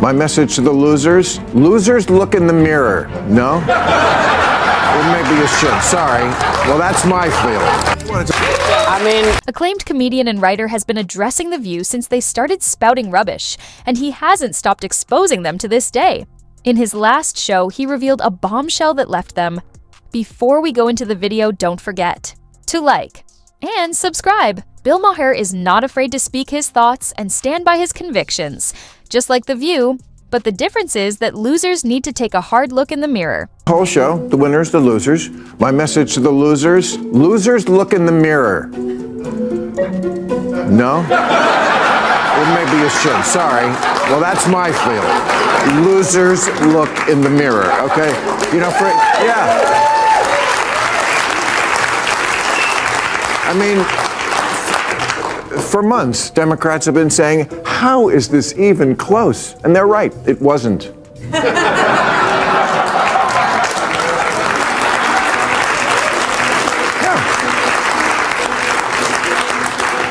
My message to the losers: losers, look in the mirror. No? Well, maybe you should. Sorry. Well, that's my feeling. Acclaimed comedian and writer has been addressing The View since they started spouting rubbish, and he hasn't stopped exposing them to this day. In his last show, he revealed a bombshell that left them. Before we go into the video, don't forget to like and subscribe. Bill Maher is not afraid to speak his thoughts and stand by his convictions, just like The View, but the difference is that losers need to take a hard look in the mirror. Whole show, the winners, the losers. My message to the losers: losers, look in the mirror. No? Well, maybe you should. Sorry. Well, that's my feeling. Losers, look in the mirror, okay? Yeah. I mean, for months, Democrats have been saying, how is this even close? And they're right, it wasn't.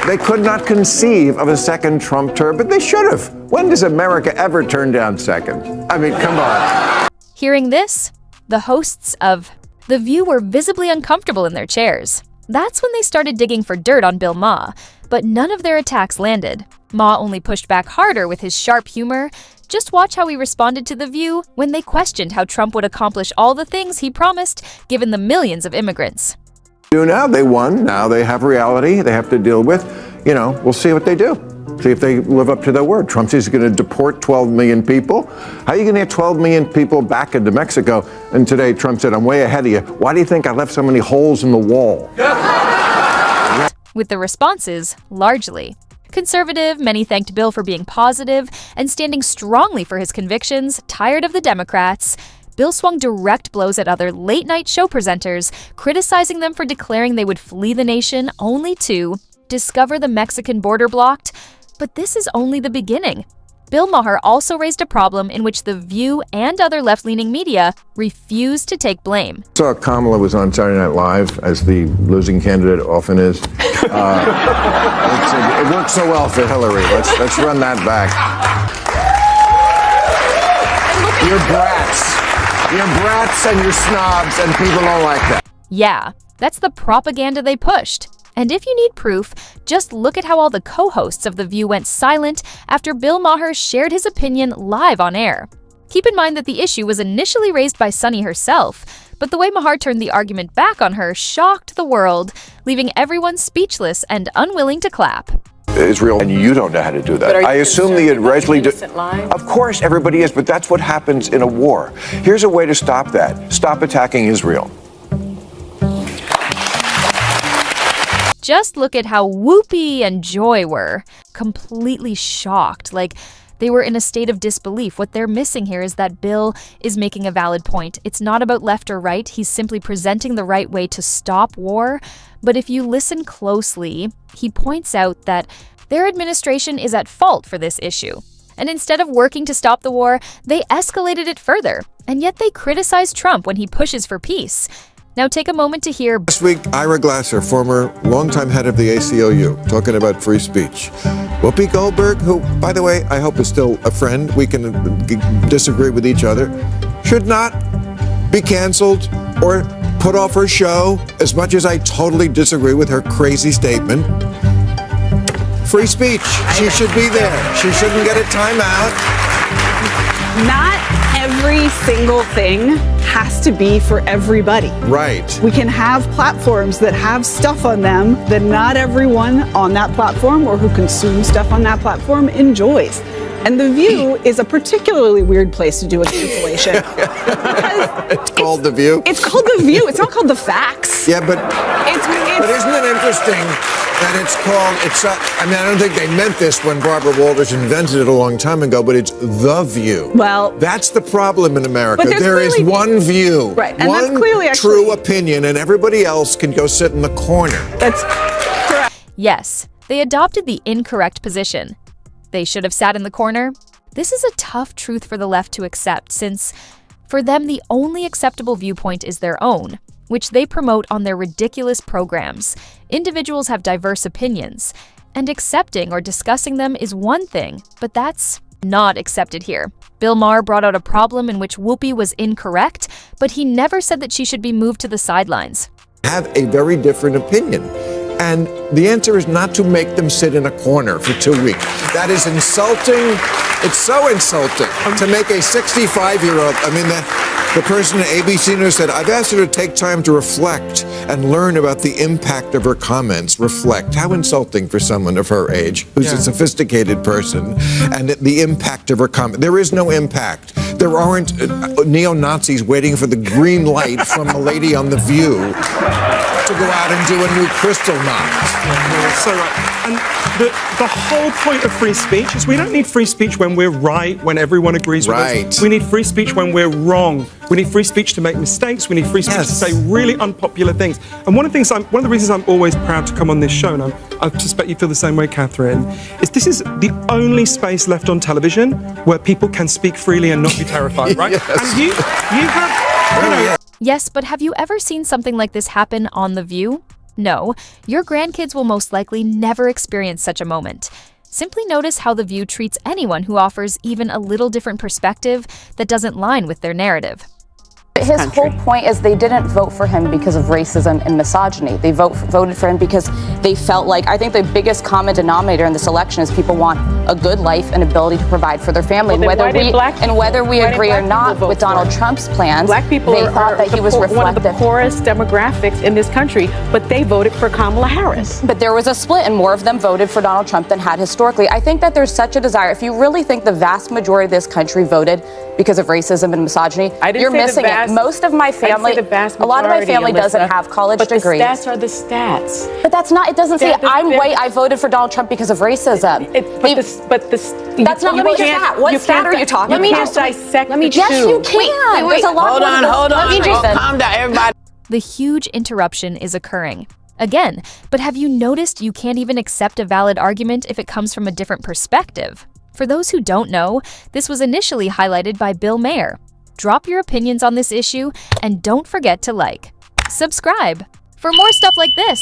They could not conceive of a second Trump term, but they should have. When does America ever turn down second? I mean, come on. Hearing this, the hosts of The View were visibly uncomfortable in their chairs. That's when they started digging for dirt on Bill Maher, but none of their attacks landed. Maher only pushed back harder with his sharp humor. Just watch how he responded to The View when they questioned how Trump would accomplish all the things he promised, given the millions of immigrants. Now they won. Now they have reality they have to deal with. We'll see what they do. See if they live up to their word. Trump says he's going to deport 12 million people. How are you going to get 12 million people back into Mexico? And today Trump said, I'm way ahead of you. Why do you think I left so many holes in the wall? With the responses largely conservative, many thanked Bill for being positive and standing strongly for his convictions, tired of the Democrats. Bill swung direct blows at other late-night show presenters, criticizing them for declaring they would flee the nation only to discover the Mexican border blocked. But this is only the beginning. Bill Maher also raised a problem in which The View and other left-leaning media refused to take blame. I saw Kamala was on Saturday Night Live, as the losing candidate often is. It worked so well for Hillary. Let's run that back. You're brats and you're snobs, and people don't like that. Yeah, that's the propaganda they pushed. And if you need proof, just look at how all the co-hosts of The View went silent after Bill Maher shared his opinion live on air. Keep in mind that the issue was initially raised by Sunny herself, but the way Maher turned the argument back on her shocked the world, leaving everyone speechless and unwilling to clap. Israel, and you don't know how to do that. I assume the Israeli Of course, everybody is, but that's what happens in a war. Here's a way to stop that. Stop attacking Israel. Just look at how Whoopi and Joy were, completely shocked, like they were in a state of disbelief. What they're missing here is that Bill is making a valid point. It's not about left or right. He's simply presenting the right way to stop war. But if you listen closely, he points out that their administration is at fault for this issue. And instead of working to stop the war, they escalated it further. And yet they criticize Trump when he pushes for peace. Now take a moment to hear. Last week, Ira Glasser, former longtime head of the ACLU, talking about free speech. Whoopi Goldberg, who, by the way, I hope is still a friend, we can disagree with each other, should not be canceled or put off her show, as much as I totally disagree with her crazy statement. Free speech. She should be there. She shouldn't get a timeout. Not every single thing has to be for everybody. Right. We can have platforms that have stuff on them that not everyone on that platform or who consumes stuff on that platform enjoys. And The View is a particularly weird place to do a cancellation. It's called The View? It's called The View. It's not called The Facts. Yeah, but isn't it interesting that it's called, I don't think they meant this when Barbara Walters invented it a long time ago, but it's The View. Well, that's the problem in America. But there is one view, right, and one that's clearly true opinion, and everybody else can go sit in the corner. That's correct. Yes, they adopted the incorrect position. They should have sat in the corner. This is a tough truth for the left to accept, since for them the only acceptable viewpoint is their own, which they promote on their ridiculous programs. Individuals have diverse opinions, and accepting or discussing them is one thing, but that's Not accepted here. Bill Maher brought out a problem in which Whoopi was incorrect, but he never said that she should be moved to the sidelines. Have a very different opinion. And the answer is not to make them sit in a corner for 2 weeks. That is insulting. It's so insulting to make a 65-year-old, the person at ABC News said, I've asked her to take time to reflect and learn about the impact of her comments. Reflect. How insulting for someone of her age, who's a sophisticated person, and the impact of her comment. There is no impact. There aren't neo-Nazis waiting for the green light from the lady on The View to go out and do a new crystal knot. So right. And the whole point of free speech is we don't need free speech when we're right, when everyone agrees with us. We need free speech when we're wrong. We need free speech to make mistakes. We need free speech to say really unpopular things. And one of the reasons I'm always proud to come on this show, and I suspect you feel the same way, Catherine, is this is the only space left on television where people can speak freely and not be terrified, right? And you have, Yes, but have you ever seen something like this happen on The View? No, your grandkids will most likely never experience such a moment. Simply notice how The View treats anyone who offers even a little different perspective that doesn't line with their narrative. His whole point is they didn't vote for him because of racism and misogyny. They voted for him because they felt like, I think the biggest common denominator in this election is people want a good life and ability to provide for their family. Well, whether we agree or not with Donald Trump's plans, black people they thought that he was reflective. One of the poorest demographics in this country, but they voted for Kamala Harris. But there was a split, and more of them voted for Donald Trump than had historically. I think that there's such a desire. If you really think the vast majority of this country voted because of racism and misogyny, you're missing it. Most of my family, a lot of my family doesn't have college degrees. But the stats are the stats. But that's not, it doesn't say I'm white, I voted for Donald Trump because of racism. That's not, let me just, what stat are you talking about? Let me just dissect the Yes, you can. Wait. There's a lot hold on. Calm down, everybody. The huge interruption is occurring. Again, but have you noticed you can't even accept a valid argument if it comes from a different perspective? For those who don't know, this was initially highlighted by Bill Maher. Drop your opinions on this issue, and don't forget to like. Subscribe. For more stuff like this,